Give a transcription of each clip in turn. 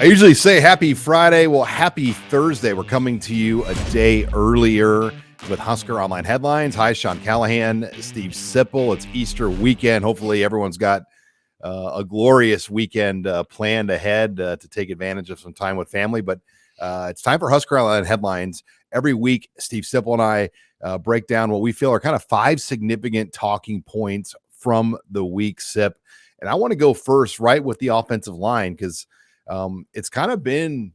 I usually say happy Friday. Well, happy Thursday. We're coming to you a day earlier with Husker Online Headlines. Hi, Sean Callahan, Steve Sipple. It's Easter weekend. Hopefully everyone's got a glorious weekend planned ahead to take advantage of some time with family. But it's time for Husker Online Headlines. Every week, Steve Sipple and I break down what we feel are kind of 5 significant talking points from the week, Sip. And I want to go first right with the offensive line because it's kind of been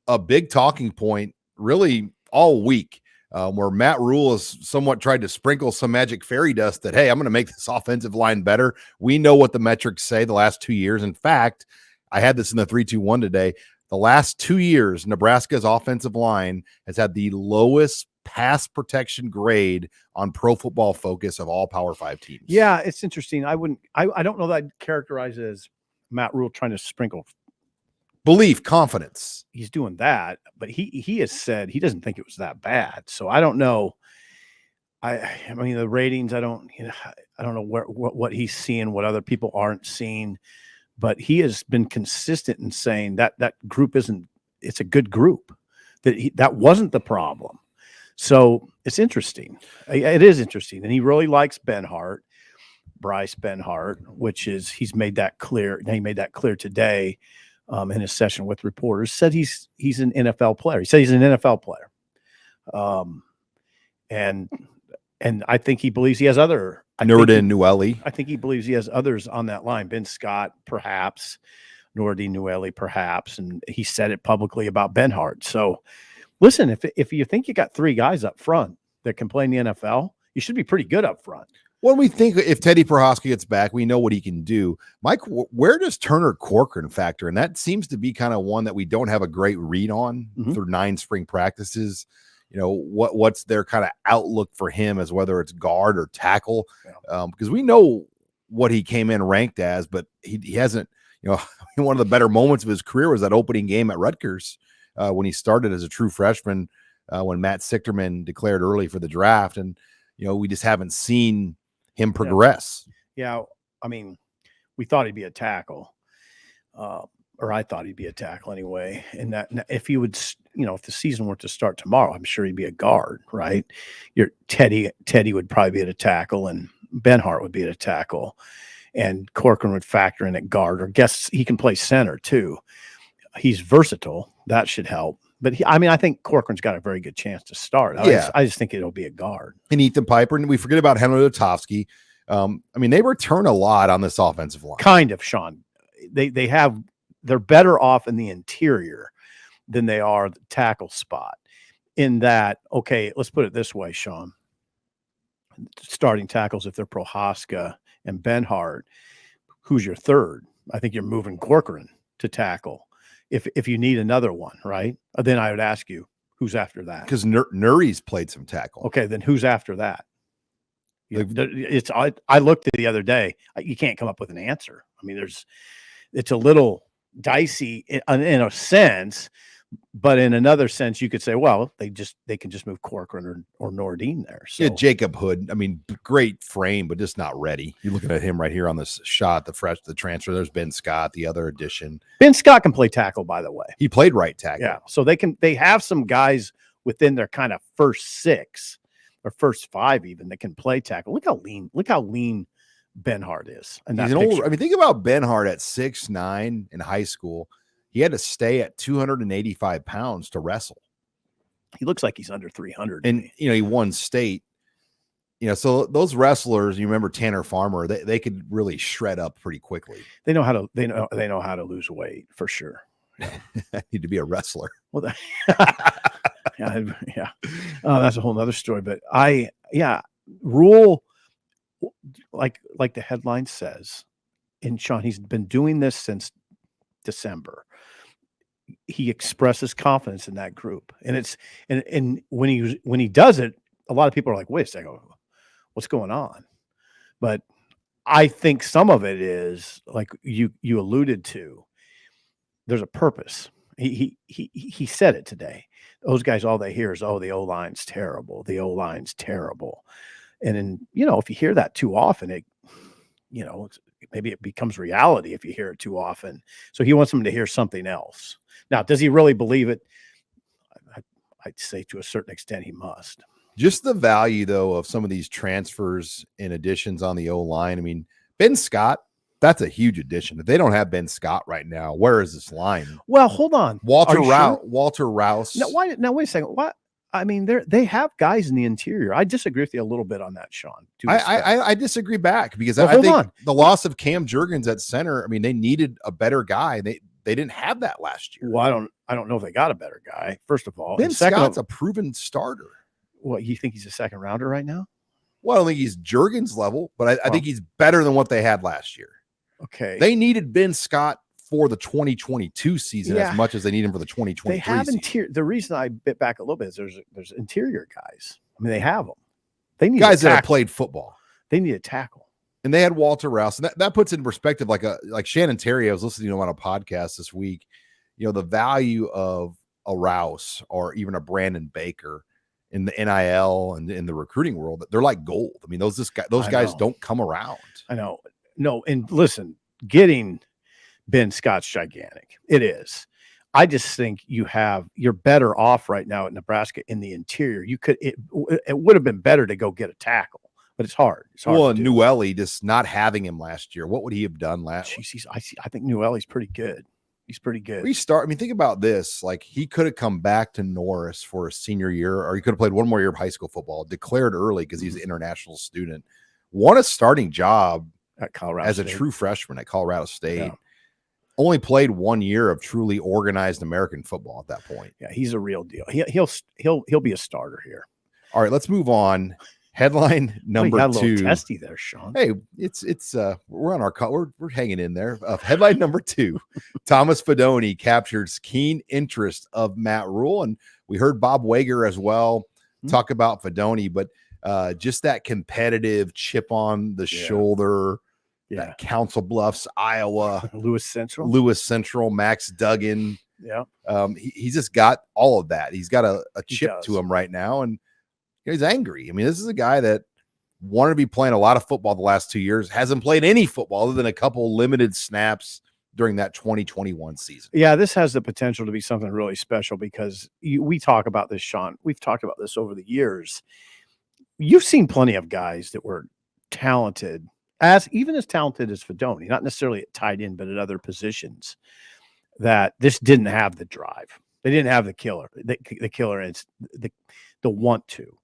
a big talking point really all week where Matt Rhule has somewhat tried to sprinkle some magic fairy dust that, hey, I'm going to make this offensive line better. We know what the metrics say the last 2 years. In fact, I had this in the 3-2-1 today. The last 2 years, Nebraska's offensive line has had the lowest pass protection grade on Pro Football Focus of all Power 5 teams. Yeah, it's interesting. I don't know that I'd characterize it as Matt Rhule trying to sprinkle belief, confidence. He's doing that, but he has said he doesn't think it was that bad. So I don't know. I mean the ratings. I don't know what he's seeing, what other people aren't seeing, but he has been consistent in saying that group isn't. It's a good group. That wasn't the problem. So it's interesting. It is interesting, and he really likes Bryce Benhart, which is he's made that clear. He made that clear today. In his session with reporters, said he's an NFL player. He said he's an NFL player, and I think he believes he has other. Newelly. I think he believes he has others on that line. Ben Scott, perhaps. Newelly, perhaps, and he said it publicly about Benhart. So, listen, if you think you got 3 guys up front that can play in the NFL, you should be pretty good up front. When we think if Teddy Prohaska gets back, we know what he can do. Mike, where does Turner Corcoran factor? And that seems to be kind of one that we don't have a great read on through 9 spring practices. You know, what's their kind of outlook for him as whether it's guard or tackle? Because we know what he came in ranked as, but he hasn't, one of the better moments of his career was that opening game at Rutgers when he started as a true freshman when Matt Sichterman declared early for the draft. And, we just haven't seen him progress. Yeah. I mean, we thought he'd be a tackle, or I thought he'd be a tackle anyway. And that if he would, if the season were to start tomorrow, I'm sure he'd be a guard, right? Your Teddy would probably be at a tackle, and Benhart would be at a tackle, and Corcoran would factor in at guard, or guess he can play center too. He's versatile. That should help. But I think Corcoran's got a very good chance to start. I just think it'll be a guard. And Ethan Piper, and we forget about Henry Lutovsky. They return a lot on this offensive line. Kind of, Sean. They're better off in the interior than they are the tackle spot. In that, okay, let's put it this way, Sean. Starting tackles, if they're Prohaska and Benhart, who's your third? I think you're moving Corcoran to tackle. If you need another one, right? Then I would ask you, who's after that? Because Nuri's played some tackle. Okay, then who's after that? I looked at it the other day. You can't come up with an answer. I mean, it's a little dicey in a sense, but in another sense, you could say, well, they can just move Corcoran or Nordine there. So. Yeah, Jacob Hood. Great frame, but just not ready. You're looking at him right here on this shot, the transfer. There's Ben Scott, the other addition. Ben Scott can play tackle, by the way. He played right tackle. Yeah, so they have some guys within their kind of first 6 or first 5 even that can play tackle. Look how lean Benhart is. And he's an old. Think about Benhart at 6'9" in high school. He had to stay at 285 pounds to wrestle. He looks like he's under 300. And, he won state. So those wrestlers, you remember Tanner Farmer, they could really shred up pretty quickly. They know how to lose weight for sure. I need to be a wrestler. Well, yeah. That's a whole nother story. But Rhule, like the headline says, and Sean, he's been doing this since December. He expresses confidence in that group, and when he does it, a lot of people are like, "Wait a second, what's going on?" But I think some of it is like you alluded to. There's a purpose. He said it today. Those guys, all they hear is, "Oh, the O-line's terrible. The O-line's terrible," and then if you hear that too often, maybe it becomes reality if you hear it too often. So he wants them to hear something else. Now, does he really believe it? I'd say to a certain extent he must. Just the value, though, of some of these transfers and additions on the O-line. I mean, Ben Scott, that's a huge addition. If they don't have Ben Scott right now, where is this line? Well, hold on. Walter Sure? Rouse. Now, wait a second. What? I mean, they have guys in the interior. I disagree with you a little bit on that, Sean. I disagree back because well, I think on. The loss of Cam Jurgens at center, I mean, they needed a better guy. They didn't have that last year. Well, I don't know if they got a better guy, first of all. Ben Scott's a proven starter. What, you think he's a second rounder right now? Well, I don't think he's Jurgens level, but I think he's better than what they had last year. Okay. They needed Ben Scott for the 2022 season as much as they need him for the 2023 They have season. interior. The reason I bit back a little bit is there's interior guys. I mean, they have them. They need guys that have played football. They need a tackle. And they had Walter Rouse. And that puts in perspective, like Shannon Terry, I was listening to him on a podcast this week, the value of a Rouse or even a Brandon Baker in the NIL and in the recruiting world, they're like gold. I mean, those guys don't come around. I know. No, and listen, getting Ben Scott's gigantic. It is. I just think you're better off right now at Nebraska in the interior. It would have been better to go get a tackle, but it's hard. Well, and Newelly, just not having him last year, what would he have done last year? I think Newelly's pretty good. He's pretty good. Think about this. Like, he could have come back to Norris for a senior year, or he could have played one more year of high school football, declared early because he's an international student, won a starting job at Colorado as State. A true freshman at Colorado State. Yeah. Only played 1 year of truly organized American football at that point. Yeah, he's a real deal. He'll be a starter here. All right, let's move on. Headline number 2. A little testy there, Sean. Hey, it's we're on our cut. We're hanging in there. Headline number 2: Thomas Fidone captures keen interest of Matt Rhule, and we heard Bob Wager as well talk about Fidone, but just that competitive chip on the shoulder. Yeah, that Council Bluffs, Iowa, Lewis Central, Max Duggan. Yeah, he's just got all of that. He's got a chip to him right now, and he's angry. I mean, this is a guy that wanted to be playing a lot of football the last 2 years, hasn't played any football other than a couple limited snaps during that 2021 season. Yeah, this has the potential to be something really special because we talk about this, Sean. We've talked about this over the years. You've seen plenty of guys that were talented, even as talented as Fidone, not necessarily at tight end, but at other positions, that this didn't have the drive. They didn't have the killer, the killer, and the want to.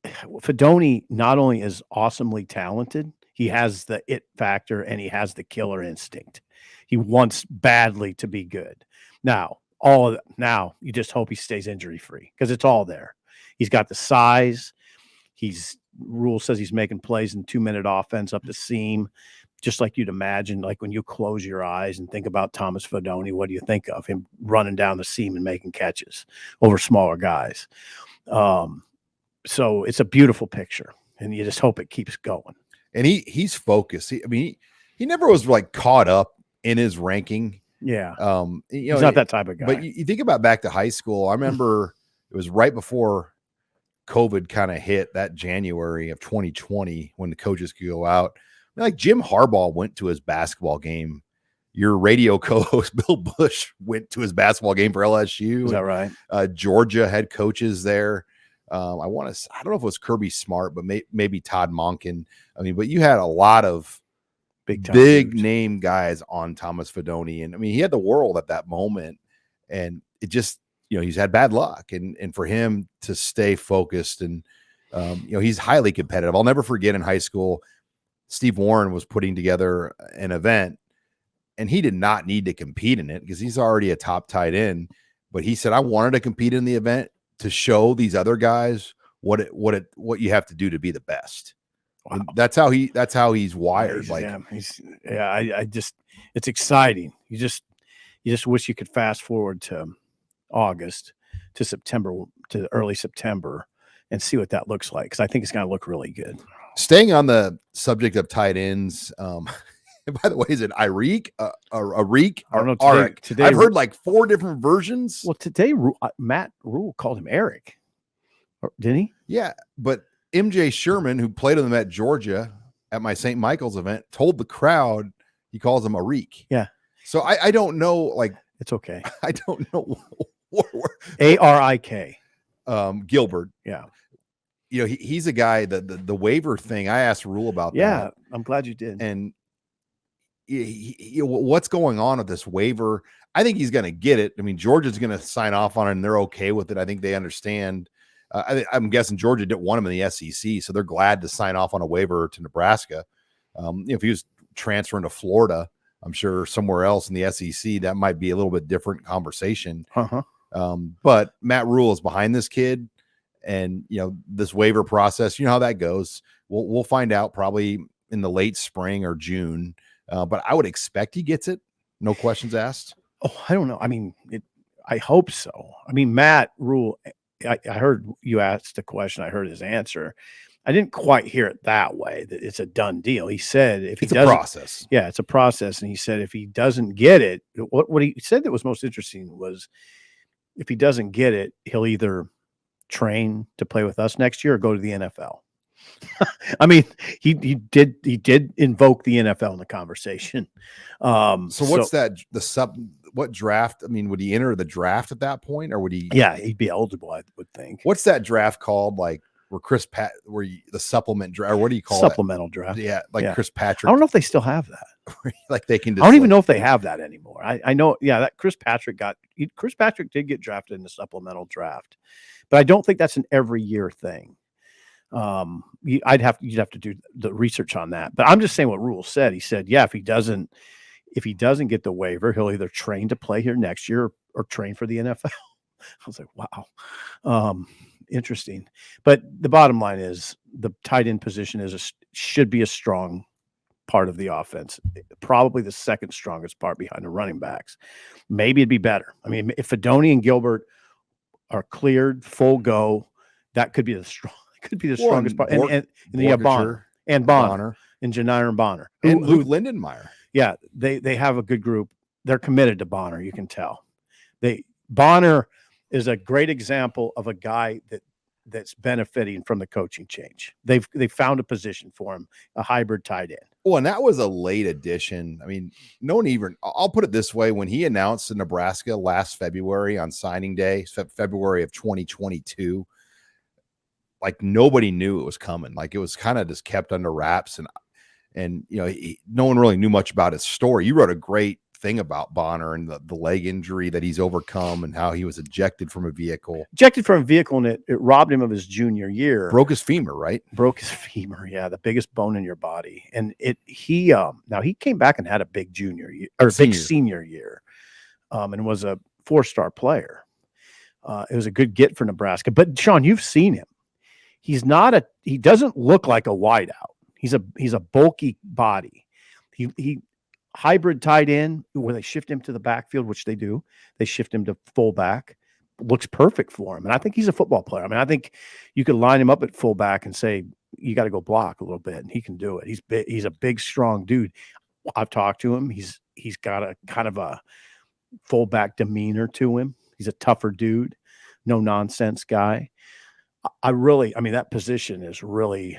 Fidone not only is awesomely talented, he has the it factor and he has the killer instinct. He wants badly to be good. Now, you just hope he stays injury free because it's all there. He's got the size. Rhule says he's making plays in 2-minute offense up the seam, just like you'd imagine. Like when you close your eyes and think about Thomas Fidone, what do you think of him running down the seam and making catches over smaller guys? So it's a beautiful picture, and you just hope it keeps going. And he's focused. He never was like caught up in his ranking. Yeah, he's not that type of guy. But you think about back to high school. I remember it was right before COVID kind of hit that January of 2020 when the coaches could go out. Like Jim Harbaugh went to his basketball game. Your radio co-host Bill Bush went to his basketball game for LSU. Is that right? Georgia had coaches there. I don't know if it was Kirby Smart, but maybe Todd Monken. But you had a lot of big name guys on Thomas Fidone, and he had the world at that moment, and it just. He's had bad luck, and for him to stay focused and, he's highly competitive. I'll never forget in high school, Steve Warren was putting together an event and he did not need to compete in it because he's already a top tight end. But he said, I wanted to compete in the event to show these other guys what you have to do to be the best. Wow. And that's how he's wired. It's exciting. You just wish you could fast forward to August to September, to early September, and see what that looks like, because I think it's going to look really good. Staying on the subject of tight ends, by the way, is it Arik, Arik, or Arik? Today I've heard like 4 different versions. Well, today Matt Rhule called him Eric, didn't he? Yeah, but MJ Sherman, who played with him at Georgia, at my St. Michael's event told the crowd he calls him a reek. Yeah. So I don't know, like, It's okay. I don't know Arik. Gilbert. Yeah. You know, he's a guy the waiver thing. I asked Rhule about that. Yeah, I'm glad you did. And what's going on with this waiver? I think he's going to get it. I mean, Georgia's going to sign off on it, and they're okay with it. I think they understand. I'm guessing Georgia didn't want him in the SEC, so they're glad to sign off on a waiver to Nebraska. If he was transferring to Florida, I'm sure somewhere else in the SEC, that might be a little bit different conversation. But Matt Rhule is behind this kid, and this waiver process. You know how that goes. We'll find out probably in the late spring or June. But I would expect he gets it. No questions asked. Oh, I don't know. I mean, I hope so. I mean, Matt Rhule, I heard you asked the question. I heard his answer. I didn't quite hear it that way, that it's a done deal. He said if he doesn't, it's a process. Yeah, it's a process. And he said if he doesn't get it, what he said that was most interesting was if he doesn't get it, he'll either train to play with us next year or go to the NFL. I mean, he did invoke the NFL in the conversation. So what's that? What draft? I mean, would he enter the draft at that point, or would he? Yeah, he'd be eligible, I would think. What's that draft called? Like the supplement draft, or what do you call it? Supplemental draft. Yeah, like Chris Patrick. I don't know if they still have that. Like they can. I don't even know if they have that anymore. I know. Yeah, that Chris Patrick did get drafted in the supplemental draft, but I don't think that's an every year thing. You'd have to do the research on that, but I'm just saying what Rhule said. He said, yeah, if he doesn't get the waiver, he'll either train to play here next year or train for the NFL. I was like, wow. Interesting. But the bottom line is the tight end position should be a strong part of the offense, probably the second strongest part behind the running backs. Maybe it'd be better. I mean, if Fedoni and Gilbert are cleared, full go, that could be the strongest part. And Bonner and Janiron and Bonner and Luke Lindenmeyer. Yeah, they have a good group. They're committed to Bonner. You can tell. Bonner is a great example of a guy that's benefiting from the coaching change. They found a position for him, a hybrid tight end. Well, and that was a late addition. I mean, no one even. I'll put it this way: when he announced in Nebraska last February on signing day, February of 2022. Like nobody knew it was coming. Like it was kind of just kept under wraps, and no one really knew much about his story. You wrote a great thing about Bonner and the leg injury that he's overcome and how he was ejected from a vehicle. And it robbed him of his junior year. Broke his femur, right? Broke his femur, yeah, the biggest bone in your body. And he came back and had a big junior year or big senior year, and was a 4-star player. It was a good get for Nebraska. But Sean, you've seen him. He doesn't look like a wideout. He's a bulky body. He hybrid tight end where they shift him to the backfield, which they do. They shift him to fullback. Looks perfect for him. And I think he's a football player. I mean, I think you could line him up at fullback and say, you got to go block a little bit, and he can do it. He's big, he's a big, strong dude. I've talked to him. He's got a kind of a fullback demeanor to him. He's a tougher dude, no nonsense guy. That position is really,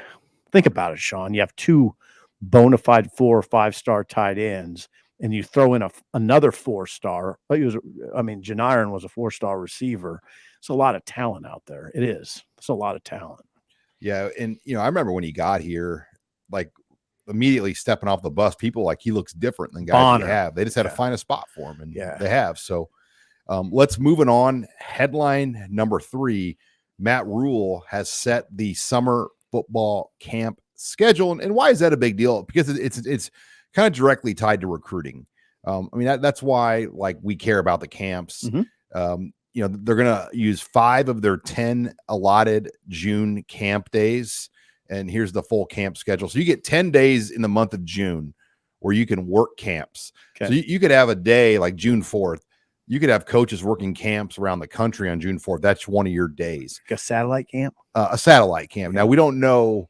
think about it, Sean. You have two bona fide 4 or 5-star tight ends, and you throw in another 4-star. Janiron was a 4-star receiver. It's a lot of talent out there. It is. It's a lot of talent. Yeah. And, I remember when he got here, like immediately stepping off the bus, people like, he looks different than guys they have. They just had to find a spot for him, and they have. So let's move it on. Headline number 3. Matt Rhule has set the summer football camp schedule. And why is that a big deal? Because it's kind of directly tied to recruiting. That's why we care about the camps. Mm-hmm. They're going to use 5 of their 10 allotted June camp days. And here's the full camp schedule. So you get 10 days in the month of June where you can work camps. Okay. So you could have a day like June 4th. You could have coaches working camps around the country on June 4th. That's one of your days. Like a satellite camp? A satellite camp. Now, we don't know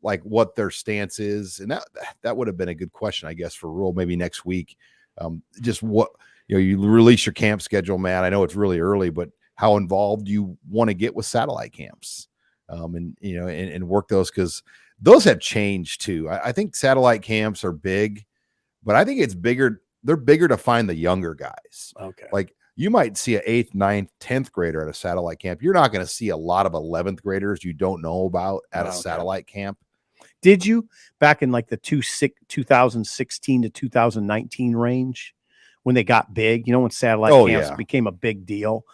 what their stance is. And that would have been a good question, I guess, for Rhule maybe next week. Just what, you release your camp schedule, man. I know it's really early, but how involved you want to get with satellite camps and work those, because those have changed too. I think satellite camps are big, but I think it's bigger. They're bigger to find the younger guys. Okay. Like you might see an 8th, 9th, 10th grader at a satellite camp. You're not going to see a lot of 11th graders you don't know about at a satellite camp. Did you back in like the 2016 to 2019 range when they got big, when satellite camps became a big deal?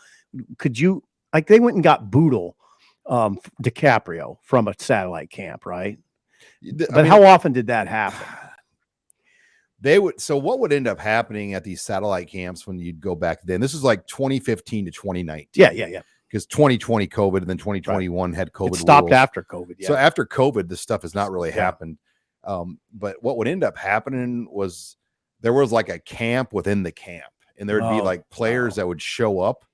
Could you, like, they went and got Boodle DiCaprio from a satellite camp, right? But how often did that happen? So what would end up happening at these satellite camps when you'd go back then? This is like 2015 to 2019. Yeah. Because 2020 COVID and then 2021 had COVID. It stopped rules. after COVID. Yeah. So after COVID, this stuff has not really happened. But what would end up happening was there was like a camp within the camp, and there would be like players that would show up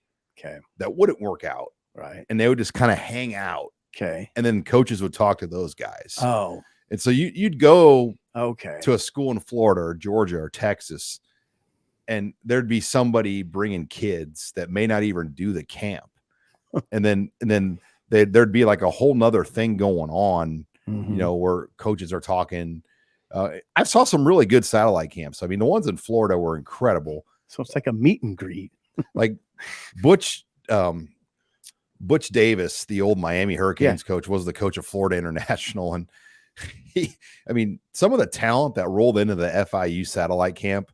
that wouldn't work out. Right. And they would just kind of hang out. Okay. And then coaches would talk to those guys. Oh. And so you'd go to a school in Florida or Georgia or Texas, and there'd be somebody bringing kids that may not even do the camp. and then there'd be like a whole nother thing going on, where coaches are talking. I saw some really good satellite camps. I mean, the ones in Florida were incredible. So it's like a meet and greet. Like Butch Davis, the old Miami Hurricanes coach, was the coach of Florida International. And some of the talent that rolled into the FIU satellite camp,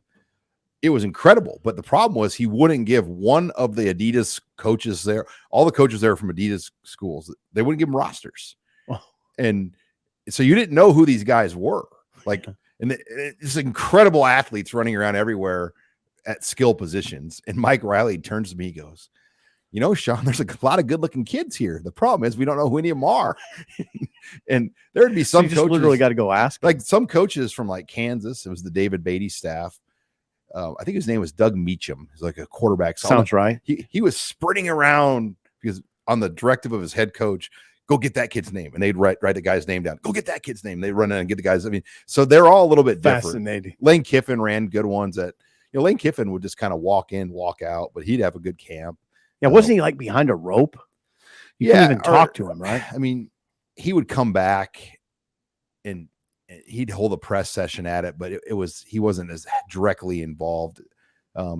it was incredible. But the problem was he wouldn't give one of the Adidas coaches there, all the coaches there from Adidas schools, they wouldn't give them rosters. Oh. And so you didn't know who these guys were. Like, and it's incredible athletes running around everywhere at skill positions. And Mike Riley turns to me, he goes, Sean, there's a lot of good looking kids here. The problem is we don't know who any of them are. And there'd be some coaches literally got to go ask, like some coaches from like Kansas. It was the David Beatty staff. I think his name was Doug Meacham. He's like a quarterback. Sounds right. He was sprinting around because on the directive of his head coach, go get that kid's name. And they'd write the guy's name down. Go get that kid's name. They run in and get the guys. So they're all a little bit different. Fascinating. Lane Kiffin ran good ones at, Lane Kiffin would just kind of walk in, walk out, but he'd have a good camp. Yeah. Wasn't he like behind a rope? You couldn't even talk to him, right? He would come back and he'd hold a press session at it, but he wasn't as directly involved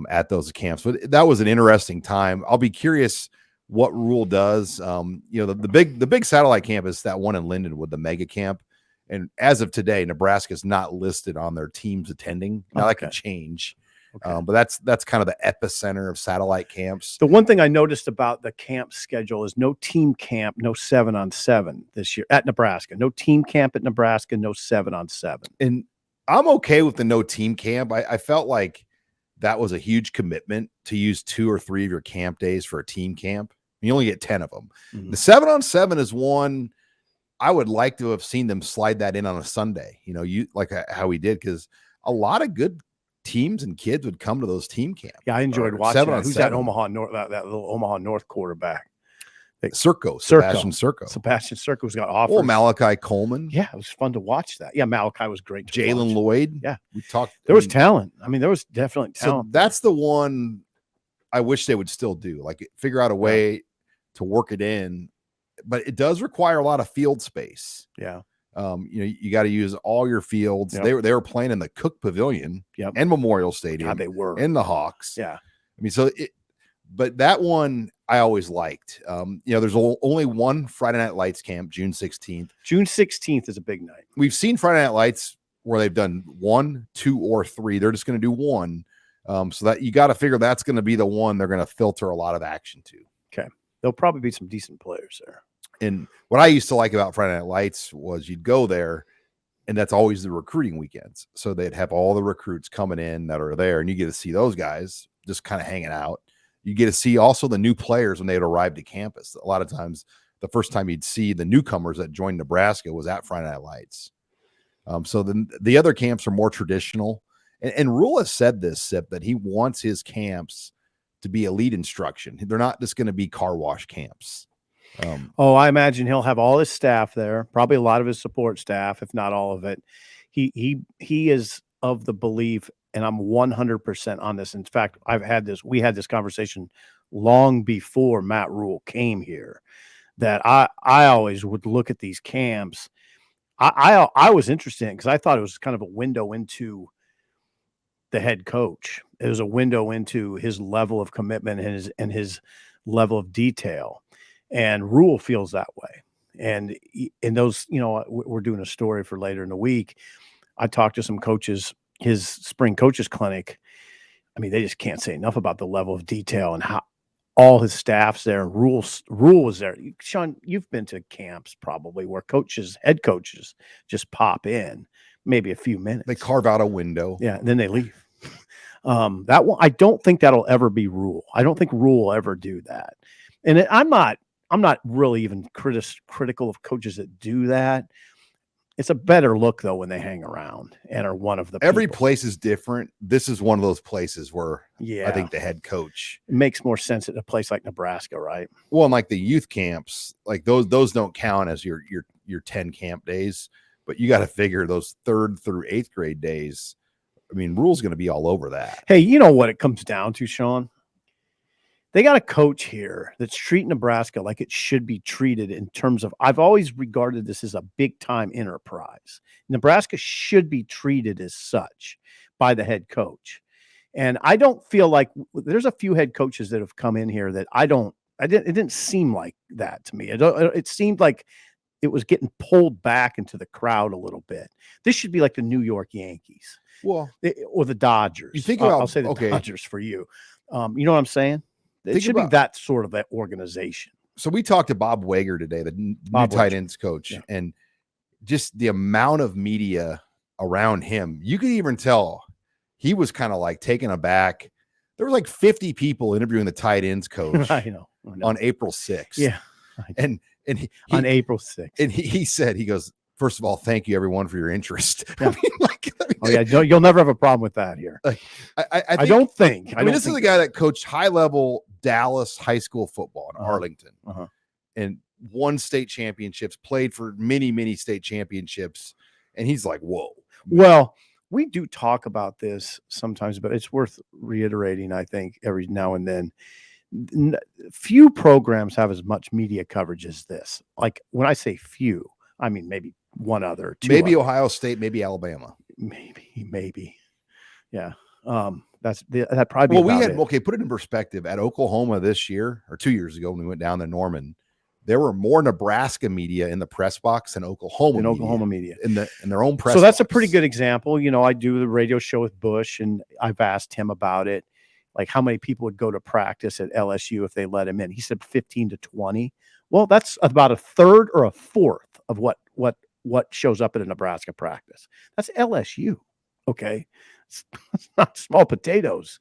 at those camps. But that was an interesting time. I'll be curious what Rhule does. The big satellite camp is that one in Lindenwood, the mega camp. And as of today, Nebraska is not listed on their teams attending. Now that could change. Okay. But that's kind of the epicenter of satellite camps. The one thing I noticed about the camp schedule is no team camp, no 7-on-7 this year at Nebraska. No team camp at Nebraska, no 7-on-7. And I'm okay with the no team camp. I felt like that was a huge commitment to use 2 or 3 of your camp days for a team camp. You only get 10 of them. Mm-hmm. The 7-on-7 is one I would like to have seen them slide that in on a Sunday. How we did, because a lot of good teams and kids would come to those team camps. Yeah, I enjoyed watching that. Who's that Omaha North, that little Omaha North quarterback? Sebastian Circo's got offers. Oh, Malachi Coleman. Yeah, it was fun to watch that. Yeah, Malachi was great. Jalen Lloyd. Yeah, we talked. There was talent. There was definitely talent. So that's the one I wish they would still do. Like, figure out a way to work it in, but it does require a lot of field space. Yeah. You got to use all your fields. Yep. They were playing in the Cook Pavilion and Memorial Stadium. God, they were in the Hawks. Yeah. But that one I always liked. There's only one Friday Night Lights camp, June 16th. June 16th is a big night. We've seen Friday Night Lights where they've done 1, 2, or 3. They're just going to do one. So that you got to figure that's going to be the one they're going to filter a lot of action to. Okay. There'll probably be some decent players there. And what I used to like about Friday Night Lights was you'd go there, and that's always the recruiting weekends. So they'd have all the recruits coming in that are there, and you get to see those guys just kind of hanging out. You get to see also the new players when they had arrived at campus. A lot of times, the first time you'd see the newcomers that joined Nebraska was at Friday Night Lights. So then the other camps are more traditional. And Rhule has said this, Sip, that he wants his camps to be elite instruction. They're not just going to be car wash camps. I imagine he'll have all his staff there, probably a lot of his support staff, if not all of it. He is of the belief, and I'm 100% on this. In fact, we had this conversation long before Matt Rhule came here, that I always would look at these camps. I was interested because I thought it was kind of a window into the head coach. It was a window into his level of commitment and his level of detail. And Rhule feels that way. And in those, we're doing a story for later in the week. I talked to some coaches, his spring coaches clinic. I mean, they just can't say enough about the level of detail and how all his staff's there. Rhule was there. Sean, you've been to camps probably where head coaches just pop in, maybe a few minutes. They carve out a window. Yeah, and then they leave. That one, I don't think that'll ever be Rhule. I don't think Rhule will ever do that. And I'm not really even critical of coaches that do that. It's a better look though when they hang around and are one of the Every people. place is different. This is one of those places where I think the head coach, it makes more sense at a place like Nebraska, right? Well, and like the youth camps, like those don't count as your 10 camp days, but you got to figure those 3rd through 8th grade days. I mean, Rhule's going to be all over that. Hey, you know what it comes down to, Sean? They got a coach here that's treating Nebraska like it should be treated in terms of, I've always regarded this as a big time enterprise. Nebraska should be treated as such by the head coach. And I don't feel like there's a few head coaches that have come in here that it didn't seem like that to me. It seemed like it was getting pulled back into the crowd a little bit. This should be like the New York Yankees. Well, or the Dodgers. You think about, I'll say the Dodgers for you. You know what I'm saying? It should be that sort of that organization. So we talked to Bob Wager today, the new tight ends coach, and just the amount of media around him. You could even tell he was kind of like taken aback. There was like 50 people interviewing the tight ends coach I know. On April 6th. Yeah. And he on April 6th. And he said, he goes, first of all, thank you everyone for your interest. Yeah. You'll never have a problem with that here. I don't think. This is a guy that coached high level Dallas high school football in Arlington and won state championships, played for many, many state championships. And he's like, whoa. Well, we do talk about this sometimes, but it's worth reiterating, I think, every now and then. Few programs have as much media coverage as this. Like when I say few, I mean maybe one other, two. Maybe Ohio State, maybe Alabama. Maybe. Yeah. That probably. Well, we had put it in perspective. At Oklahoma this year or 2 years ago when we went down to Norman, there were more Nebraska media in the press box than Oklahoma media in their own press. So that's box. A pretty good example. I do the radio show with Bush, and I've asked him about it, like how many people would go to practice at LSU if they let him in. He said 15 to 20. Well, that's about a third or a fourth of what shows up at a Nebraska practice. That's LSU. Okay. It's not small potatoes.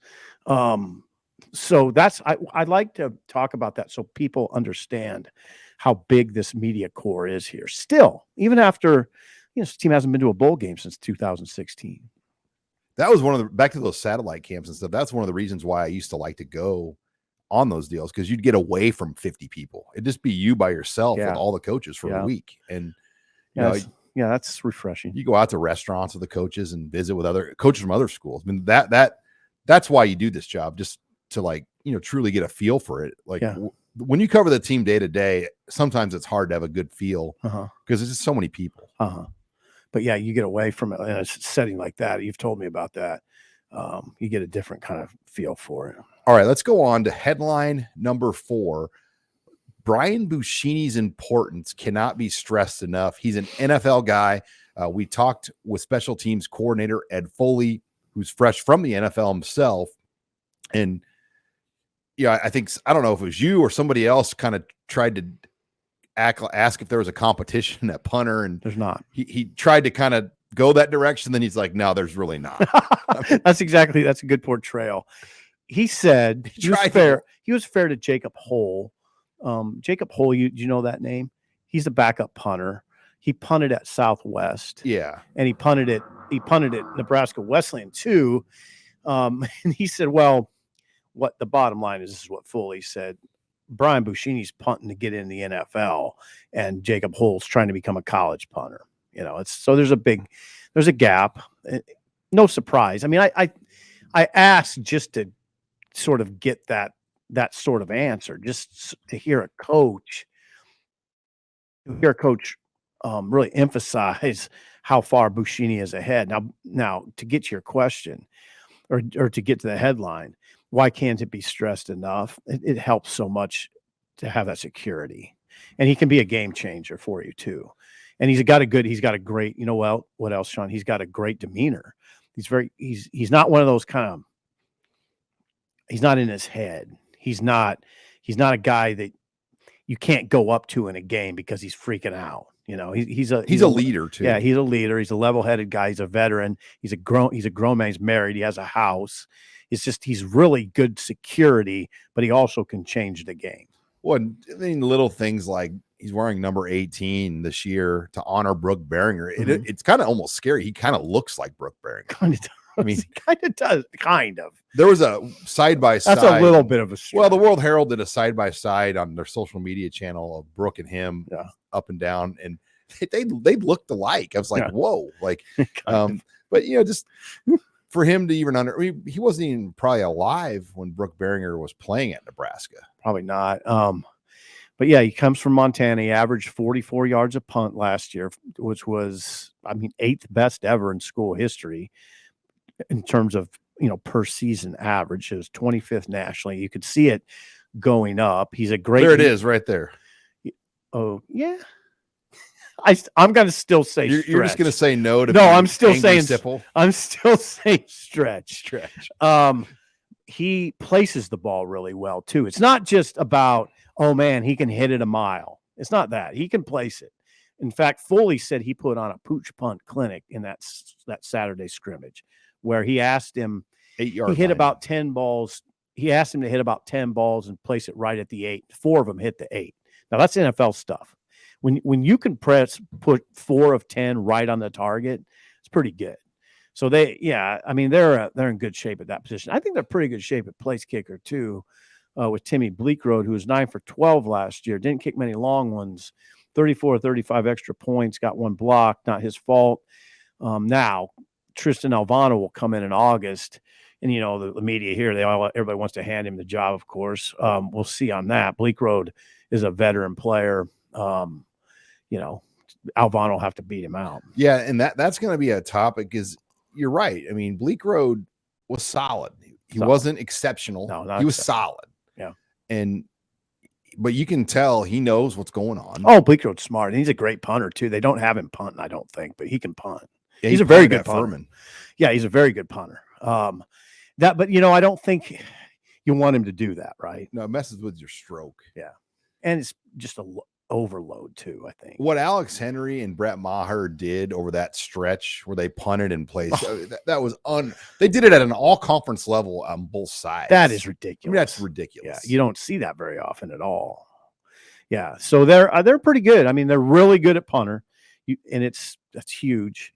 So I'd like to talk about that so people understand how big this media core is here. Still, even after, this team hasn't been to a bowl game since 2016. That was one of the, back to those satellite camps and stuff. That's one of the reasons why I used to like to go on those deals, because you'd get away from 50 people. It'd just be you by yourself with all the coaches for a week. And that's refreshing. You go out to restaurants with the coaches and visit with other coaches from other schools. I mean, that's why you do this job, just to truly get a feel for it. When you cover the team day to day, sometimes it's hard to have a good feel because there's just so many people. But yeah, you get away from it in a setting like that. You've told me about that. You get a different kind of feel for it. All right, let's go on to headline number 4. I Buschini's importance cannot be stressed enough. He's an NFL guy. We talked with special teams coordinator Ed Foley, who's fresh from the NFL himself. And I don't know if it was you or somebody else kind of tried to ask if there was a competition at punter, and there's not. He tried to kind of go that direction. Then he's like, no, there's really not. That's a good portrayal. He said he was fair to Jacob Hull. Jacob Hull, you know that name? He's a backup punter. He punted at Southwest. Yeah. And he punted at Nebraska Wesleyan too. And he said, well, what the bottom line is, this is what Foley said. I Buschini's punting to get in the NFL, and Jacob Hull's trying to become a college punter. There's a gap. No surprise. I mean, I asked just to sort of get that sort of answer, just to hear a coach really emphasize how far Buschini is ahead. Now to get to your question, or to get to the headline, why can't it be stressed enough? It helps so much to have that security, and he can be a game changer for you too. And he's got a great, what else, Sean? He's got a great demeanor. He's not one of those he's not in his head. He's not a guy that you can't go up to in a game because he's freaking out. He's a leader too. Yeah, he's a leader. He's a level-headed guy. He's a veteran. He's a grown man. He's married. He has a house. It's just he's really good security, but he also can change the game. Well, I mean, little things like he's wearing number 18 this year to honor Brooke Berringer. Mhm. It's kind of almost scary. He kind of looks like Brooke Berringer. Kind of does. I mean, he kind of does. Kind of. There was a side-by-side. That's a little bit of a stretch. Well, the World Herald did a side-by-side on their social media channel of Brooke and him up and down, and they looked alike. I was like, whoa, like, but just for him to even he wasn't even probably alive when Brooke Berringer was playing at Nebraska. Probably not. But yeah, he comes from Montana. He averaged 44 yards a punt last year, which was, 8th best ever in school history in terms of, per season average. It was 25th nationally. You could see it going up. He's a great. There it is right there. Oh, yeah. I'm going to still say you're just going to say no to I'm still saying Sipple. I'm still saying stretch. He places the ball really well too. It's not just about, oh man, he can hit it a mile. It's not that. He can place it. In fact, Foley said he put on a pooch punt clinic in that Saturday scrimmage where he asked him 8-yard he hit line. about 10 balls. He asked him to hit about 10 balls and place it right at the 8. 4 of them hit the 8. Now that's NFL stuff. When you can put 4 of 10 right on the target, it's pretty good. So they're in good shape at that position. I think they're pretty good shape at place kicker too, with Timmy Bleekrode, who was 9 for 12 last year. Didn't kick many long ones. 34 or 35 extra points. Got one block. Not his fault. Now Tristan Alvano will come in August, and the media here, everybody wants to hand him the job. Of course, we'll see on that. Bleekrode is a veteran player. Alvano will have to beat him out. Yeah, and that's going to be a topic. Is you're right. I mean, Bleekrode was solid. He wasn't exceptional. No, he was solid. Yeah, but you can tell he knows what's going on. Oh, Bleekrode's smart, and he's a great punter too. They don't have him punting, I don't think, but he can punt. Yeah, he's a very good punter. Furman. Yeah, he's a very good punter. But I don't think you want him to do that, right? No, it messes with your stroke. Yeah, and it's just a overload too, I think. What Alex Henry and Brett Maher did over that stretch where they punted in place, that was they did it at an all-conference level on both sides. That is ridiculous. That's ridiculous. Yeah, you don't see that very often at all. Yeah, so they're pretty good. They're really good at punter, and that's huge.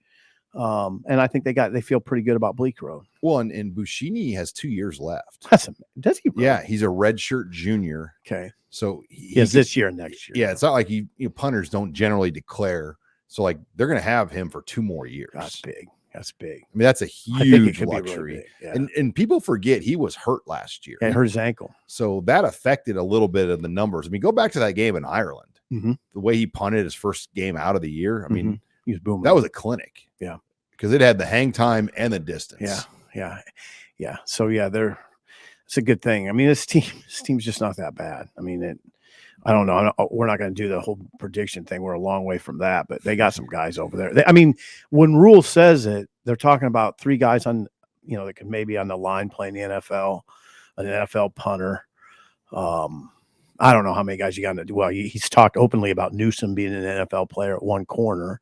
And I think they feel pretty good about Bleekrode. Well, and Buschini has 2 years left. Does he? Really? Yeah, he's a redshirt junior. Okay. So he has this year and next year. Yeah, it's not like punters don't generally declare. So they're going to have him for 2 more years. That's big. That's a huge luxury. Really big, yeah. And people forget he was hurt last year. And hurt his ankle. So that affected a little bit of the numbers. Go back to that game in Ireland. Mm-hmm. The way he punted his first game out of the year. He was booming. That was a clinic. Yeah. Because it had the hang time and the distance. Yeah. So it's a good thing. This team's just not that bad. I don't know. We're not going to do the whole prediction thing. We're a long way from that, but they got some guys over there. When Rhule says it, they're talking about 3 guys on, that could maybe on the line playing the NFL, an NFL punter. I don't know how many guys you got to do. Well, he's talked openly about Newsom being an NFL player at one corner.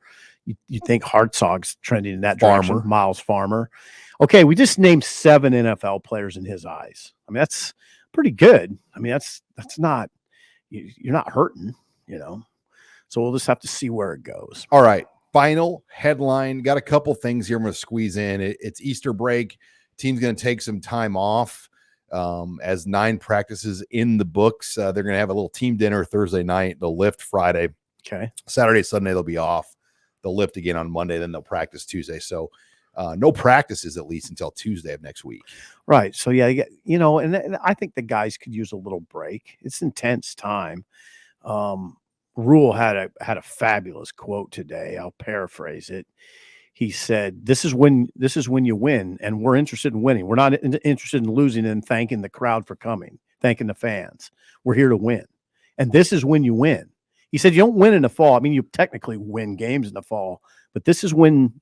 You think Hartzog's trending in that direction. Miles Farmer. Okay, we just named 7 NFL players in his eyes. That's pretty good. That's not, you're not hurting, So we'll just have to see where it goes. All right. Final headline. Got a couple things here I'm going to squeeze in. It's Easter break. Team's going to take some time off as 9 practices in the books. They're going to have a little team dinner Thursday night. They'll lift Friday. Okay. Saturday, Sunday, they'll be off. They'll lift again on Monday. Then they'll practice Tuesday. So no practices at least until Tuesday of next week. Right. So yeah, and I think the guys could use a little break. It's intense time. Rhule had a fabulous quote today. I'll paraphrase it. He said, this is when you win, and we're interested in winning. We're not interested in losing and thanking the crowd for coming, thanking the fans. We're here to win. And this is when you win. He said, you don't win in the fall. I mean, you technically win games in the fall, but this is when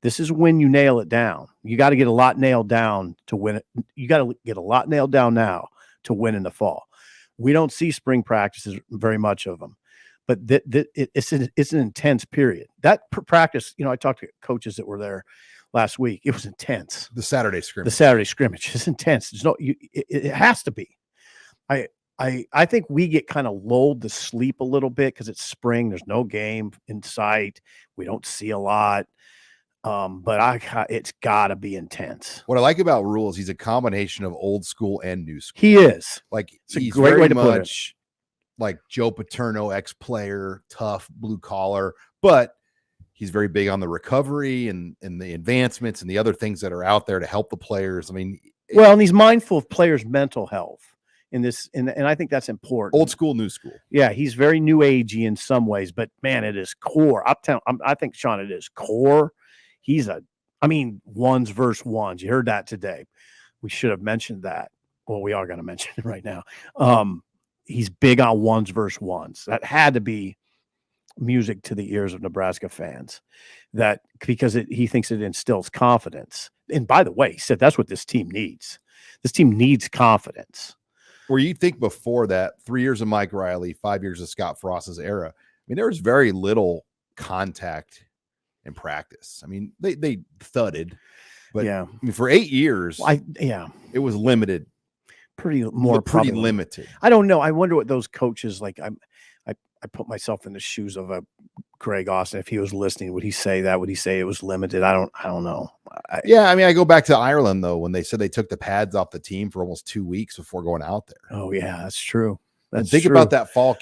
you nail it down. You got to get a lot nailed down to win it. You got to get a lot nailed down now to win in the fall. We don't see spring practices, very much of them. But it's an intense period. That practice, I talked to coaches that were there last week. It was intense. The Saturday scrimmage. It's intense. It has to be. I think we get kind of lulled to sleep a little bit because it's spring. There's no game in sight. We don't see a lot. But it's got to be intense. What I like about Rhule is he's a combination of old school and new school. He is. Like, it's a he's great very way to much put it. Like Joe Paterno, ex-player, tough, blue collar, but he's very big on the recovery and the advancements and the other things that are out there to help the players. I mean, and he's mindful of players' mental health in this, and I think that's important. Old school, new school. Yeah, he's very new agey in some ways, but man, it is core. I think, Sean, it is core. He's ones versus ones. You heard that today. We should have mentioned that. Well, we are going to mention it right now. He's big on ones versus ones. That had to be music to the ears of Nebraska fans, because he thinks it instills confidence. And by the way, he said that's what this team needs. This team needs confidence. Where you think before that, 3 years of Mike Riley, 5 years of Scott Frost's era, I mean, there was very little contact in practice. I mean, they thudded, but yeah, I mean, for 8 years, it was limited. Pretty limited. I don't know. I wonder what those coaches like. I put myself in the shoes of a Greg Austin. If he was listening, would he say that? Would he say it was limited? I don't know. I go back to Ireland though, when they said they took the pads off the team for almost 2 weeks before going out there. Oh yeah, that's true. Think about that fall.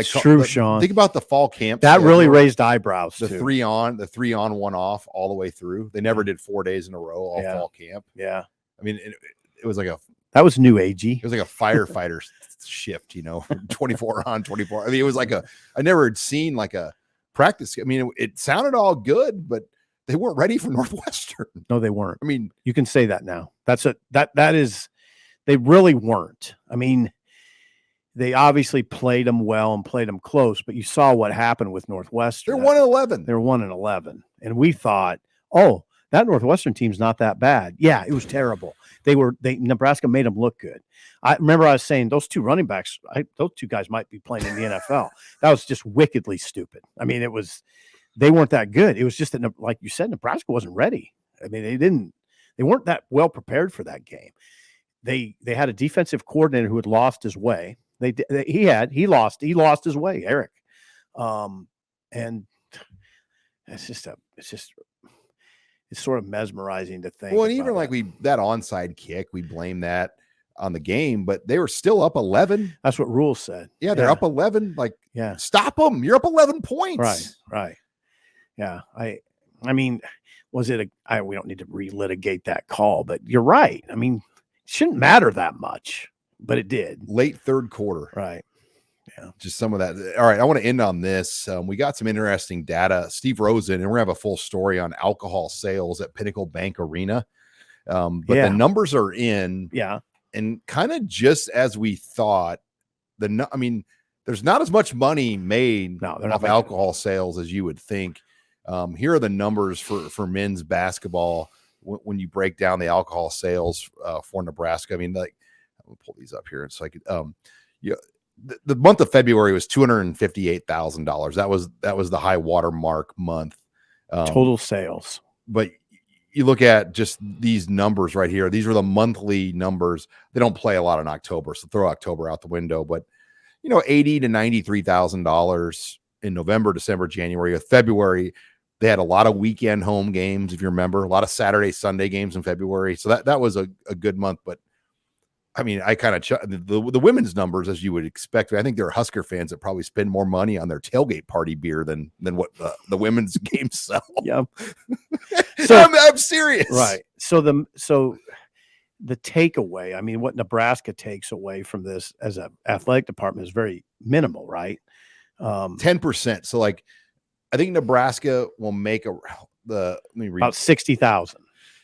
True, Sean. Think about the fall camp. That really raised eyebrows. The 3 on, 1 off, all the way through. They never did 4 days in a row all fall camp. Yeah, I mean, it was like that was new agey. It was like a firefighter shift, 24 on, 24. I mean, it was like I never had seen like a practice. I mean, it sounded all good, but they weren't ready for Northwestern. No, they weren't. I mean, you can say that now. They really weren't. I mean, they obviously played them well and played them close, but you saw what happened with Northwestern. They're 1-11. They're 1-11. And we thought, oh, that Northwestern team's not that bad. Yeah, it was terrible. Nebraska made them look good. I remember I was saying those two running backs, those two guys might be playing in the NFL. That was just wickedly stupid. I mean, they weren't that good. It was just that, like you said, Nebraska wasn't ready. I mean, they weren't that well prepared for that game. They had a defensive coordinator who had lost his way. He lost his way, Eric. And it's sort of mesmerizing to think. Well, and even like that onside kick, we blame that on the game, but they were still up 11. That's what Rhule said. Yeah, they're up 11. Like, stop them. You're up 11 points. Right. Yeah. I mean, was it we don't need to relitigate that call, but you're right. I mean, it shouldn't matter that much, but it did. Late third quarter. Right. Yeah. Just some of that. All right. I want to end on this. We got some interesting data. Steve Rosen, and we're going to have a full story on alcohol sales at Pinnacle Bank Arena. But the numbers are in. Yeah. And kind of just as we thought, there's not as much money made off alcohol sales as you would think. Here are the numbers for men's basketball when you break down the alcohol sales for Nebraska. I mean, like, I'll pull these up here. It's like, the month of February was $258,000. That was the high water mark month. Total sales. But you look at just these numbers right here. These are the monthly numbers. They don't play a lot in October, so throw October out the window. But $80,000 to $93,000 in November, December, January. With February, they had a lot of weekend home games, if you remember, a lot of Saturday, Sunday games in February. So that was a good month. But I mean, I kind of the women's numbers, as you would expect. I think there are Husker fans that probably spend more money on their tailgate party beer than what the women's games sell. Yeah. So I'm serious. Right. So the takeaway, I mean, what Nebraska takes away from this as an athletic department is very minimal, right? 10%. So like, I think Nebraska will make let me read about 60,000.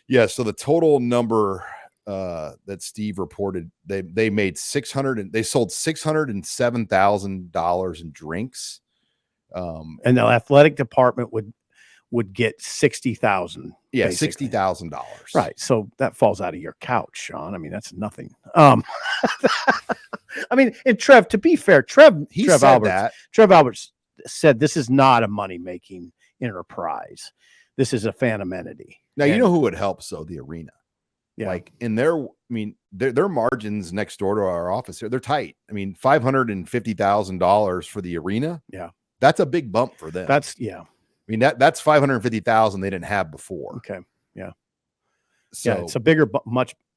Yeah. So the total number that Steve reported, they made they sold $607,000 in drinks. And the athletic department would get 60,000. Yeah, $60,000. Right. So that falls out of your couch, Sean. I mean, that's nothing. I mean, and Trev, to be fair, Trev Alberts said this is not a money-making enterprise. This is a fan amenity. Now, you know who would help? So the arena. Yeah. Like in their margins next door to our office here, they're tight. I mean, $550,000 for the arena. Yeah. That's a big bump for them. That's that's $550,000 they didn't have before. Okay. Yeah. So it's a bigger,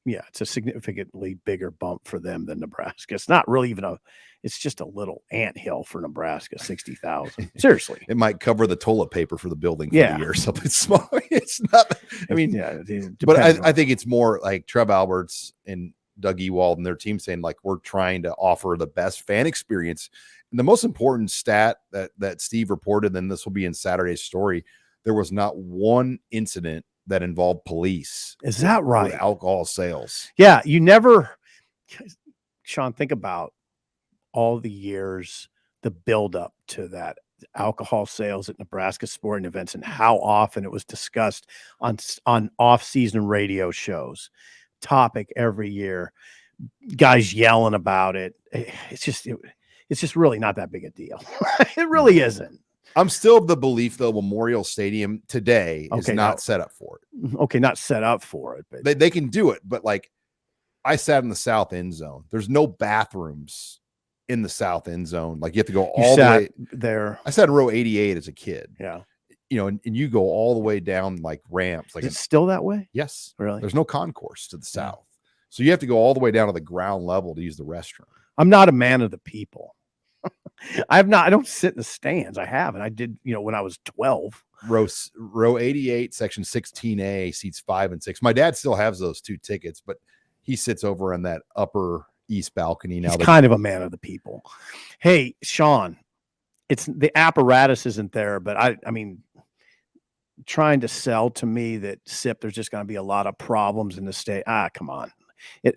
it's a significantly bigger bump for them than Nebraska. It's not really even it's just a little anthill for Nebraska, 60,000. Seriously. It might cover the toilet paper for the building for the year or something small. It's not, I mean, but I think it's more like Trev Alberts and Doug Ewald and their team saying, like, we're trying to offer the best fan experience. And the most important stat that Steve reported, and this will be in Saturday's story, there was not one incident that involved police. Is that right? With alcohol sales. Yeah. You never, Sean, think about all the years, the buildup to that alcohol sales at Nebraska sporting events and how often it was discussed on off-season radio shows. Topic every year, guys yelling about it. It's just really not that big a deal. It really isn't. I'm still of the belief, though, Memorial Stadium today is not set up for it. Okay, not set up for it. But they can do it, but like I sat in the south end zone. There's no bathrooms in the south end zone. Like you have to go all the way there. I sat in row 88 as a kid. Yeah. And you go all the way down like ramps. Like is it still that way? Yes. Really? There's no concourse to the south. So you have to go all the way down to the ground level to use the restroom. I'm not a man of the people. I don't sit in the stands. I haven't. I did, when I was 12. Row 88, section 16A, seats 5 and 6. My dad still has those 2 tickets, but he sits over on that upper east balcony now. He's kind of a man of the people. Hey, Sean, it's the apparatus isn't there, but I mean, trying to sell to me that there's just going to be a lot of problems in the state. Come on.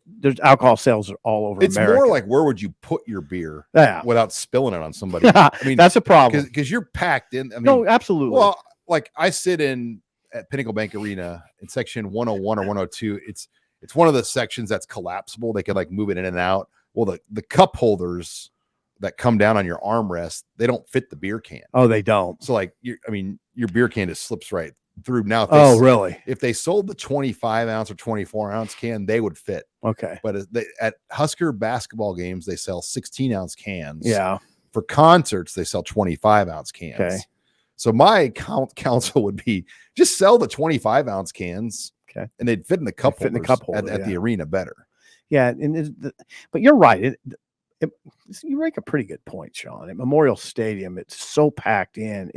There's alcohol sales are all over It's America. more like, where would you put your beer without spilling it on somebody? I mean, that's a problem because you're packed in. I mean, no, absolutely. Well, like I sit at Pinnacle Bank Arena in section 101 or 102. It's one of the sections that's collapsible. They can like move it in and out. Well, the cup holders that come down on your armrest, they don't fit the beer can. Oh, they don't. So like your beer can just slips right through. Now, really? If they sold the 25 ounce or 24 ounce can, they would fit. Okay. But at Husker basketball games, they sell 16 ounce cans. Yeah. For concerts, they sell 25 ounce cans. Okay. So my counsel would be just sell the 25 ounce cans. Okay. And they'd fit in the cup holder at the arena better. Yeah. But you're right. You make a pretty good point, Sean. At Memorial Stadium, it's so packed in.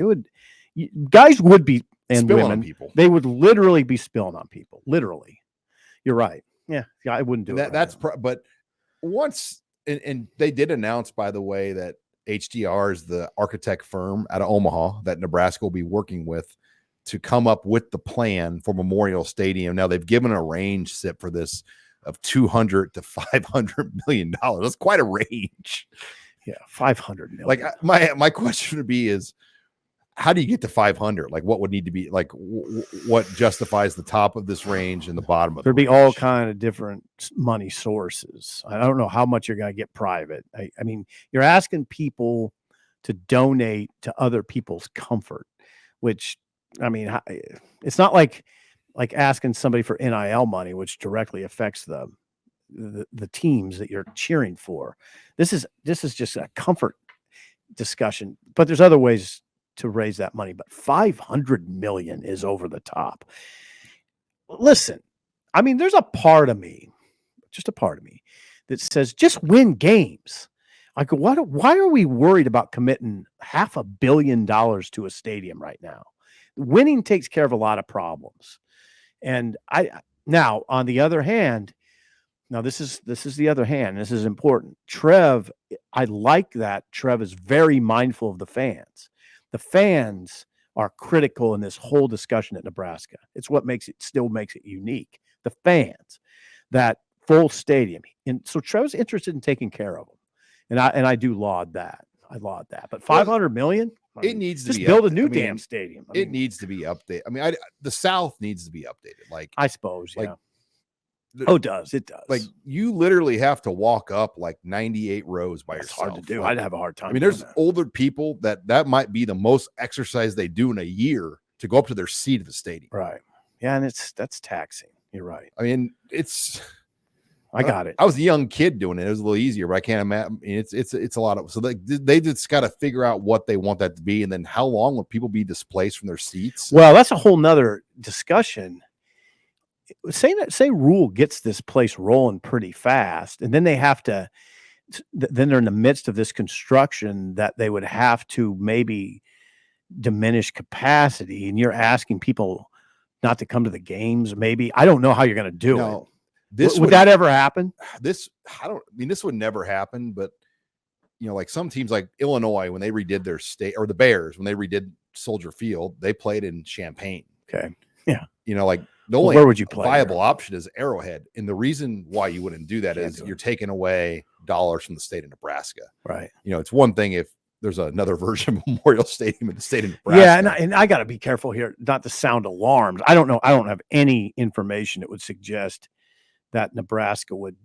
Guys would be, and spilling women, on people. They would literally be spilling on people. Literally. You're right. Yeah. I wouldn't do it. But once, and they did announce, by the way, that HDR is the architect firm out of Omaha that Nebraska will be working with to come up with the plan for Memorial Stadium. Now they've given a range set for this of $200 to $500 million. That's quite a range. Yeah, $500 million. Like my question would be is, how do you get to 500? Like what would need to be like what justifies the top of this range and the bottom of There'd the be range? all kind of different money sources. I don't know how much you're going to get private. I mean, you're asking people to donate to other people's comfort, which, I mean, it's not like asking somebody for NIL money, which directly affects the teams that you're cheering for. This is just a comfort discussion, but there's other ways to raise that money, but $500 million is over the top. Listen, I mean, there's a part of me, just a part of me, that says just win games. Like, why are we worried about committing $500 million to a stadium right now? Winning takes care of a lot of problems. And now, on the other hand, Now this is the other hand. This is important. Trev, I like that Trev is very mindful of the fans. The fans are critical in this whole discussion at Nebraska. It's what still makes it unique. The fans, that full stadium. And so Trev's interested in taking care of them. And I do laud that. I laud that. But 500 million? It needs to just be build a new damn stadium. It needs to be updated. I mean, the South needs to be updated. Like, I suppose, yeah. Like, it does. It does. Like, you literally have to walk up like 98 rows by yourself. It's hard to do. Like, I'd have a hard time. I mean, there's older people that might be the most exercise they do in a year to go up to their seat at the stadium. Right. Yeah, and that's taxing. You're right. I mean, I got it. I was a young kid doing it. It was a little easier, but I can't imagine. I mean, it's a lot of, so they just got to figure out what they want that to be. And then how long will people be displaced from their seats? Well, that's a whole nother discussion. Say Rhule gets this place rolling pretty fast, and then they have to, then they're in the midst of this construction that they would have to maybe diminish capacity. And you're asking people not to come to the games. Maybe, I don't know how you're going to do it. Would that ever happen? This would never happen, but like some teams like Illinois, when they redid their state, or the Bears, when they redid Soldier Field, they played in Champaign. Okay. Yeah. Like the only where would you play viable option is Arrowhead. And the reason why you wouldn't do that is you're taking away dollars from the state of Nebraska. Right. It's one thing if there's another version of Memorial Stadium in the state of Nebraska. Yeah. And I got to be careful here not to sound alarmed. I don't know. I don't have any information that would suggest that Nebraska would,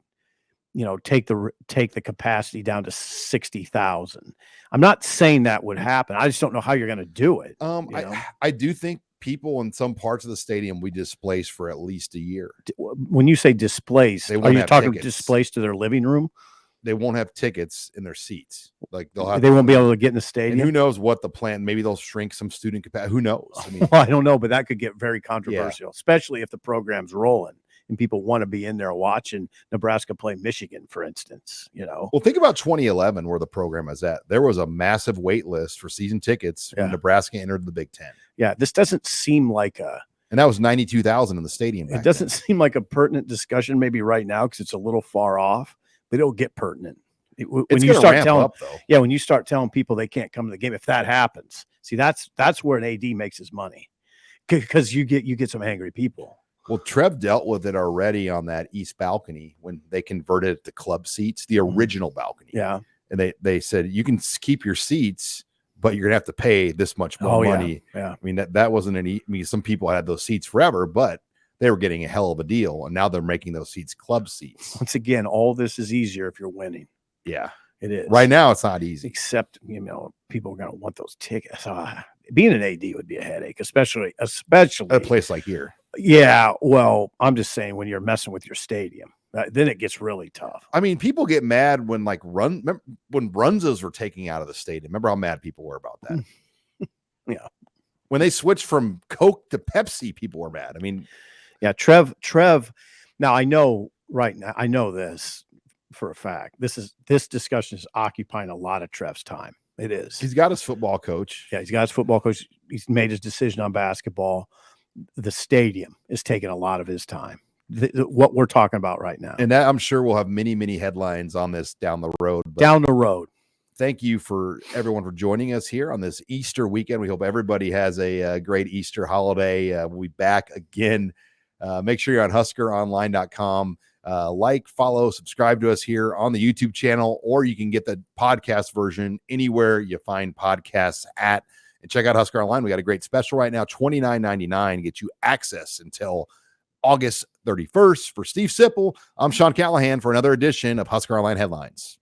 take the capacity down to 60,000. I'm not saying that would happen. I just don't know how you're going to do it. I do think people in some parts of the stadium we displace for at least a year. When you say displace, are you talking displaced to their living room? They won't have tickets in their seats. Like they won't be able to get in the stadium. And who knows what the plan? Maybe they'll shrink some student capacity. Who knows? I mean, I don't know, but that could get very controversial, especially if the program's rolling and people want to be in there watching Nebraska play Michigan, for instance. Well, think about 2011, where the program is at. There was a massive wait list for season tickets when Nebraska entered the Big Ten. Yeah, this doesn't seem like and that was 92,000 in the stadium. It doesn't seem like a pertinent discussion maybe right now because it's a little far off, but it'll get pertinent. When you start telling people they can't come to the game, if that happens, see, that's where an AD makes his money, because you get some angry people. Well, Trev dealt with it already on that east balcony when they converted it to club seats, the original balcony. Yeah. And they said, you can keep your seats, but you're gonna have to pay this much more money. Yeah. I mean, that wasn't some people had those seats forever, but they were getting a hell of a deal. And now they're making those seats club seats. Once again, all this is easier if you're winning. Yeah, it is. Right now, it's not easy. Except, people are going to want those tickets. Being an AD would be a headache, especially a place like here. Yeah, well, I'm just saying when you're messing with your stadium, then it gets really tough. I mean, people get mad when when Brunzos were taking out of the stadium. Remember how mad people were about that? Yeah. When they switched from Coke to Pepsi, people were mad. I mean, yeah, Trev. Now I know this for a fact. This discussion is occupying a lot of Trev's time. It is. He's got his football coach. Yeah, he's got his football coach. He's made his decision on basketball. The stadium is taking a lot of his time. What we're talking about right now. And that, I'm sure we'll have many, many headlines on this down the road. Down the road. Thank you for everyone for joining us here on this Easter weekend. We hope everybody has a great Easter holiday. We'll be back again. Make sure you're on HuskerOnline.com. Follow, subscribe to us here on the YouTube channel, or you can get the podcast version anywhere you find podcasts at. And check out Husker Online. We got a great special right now, $29.99, get you access until August 31st. For Steve Sipple, I'm Sean Callahan for another edition of Husker Online Headlines.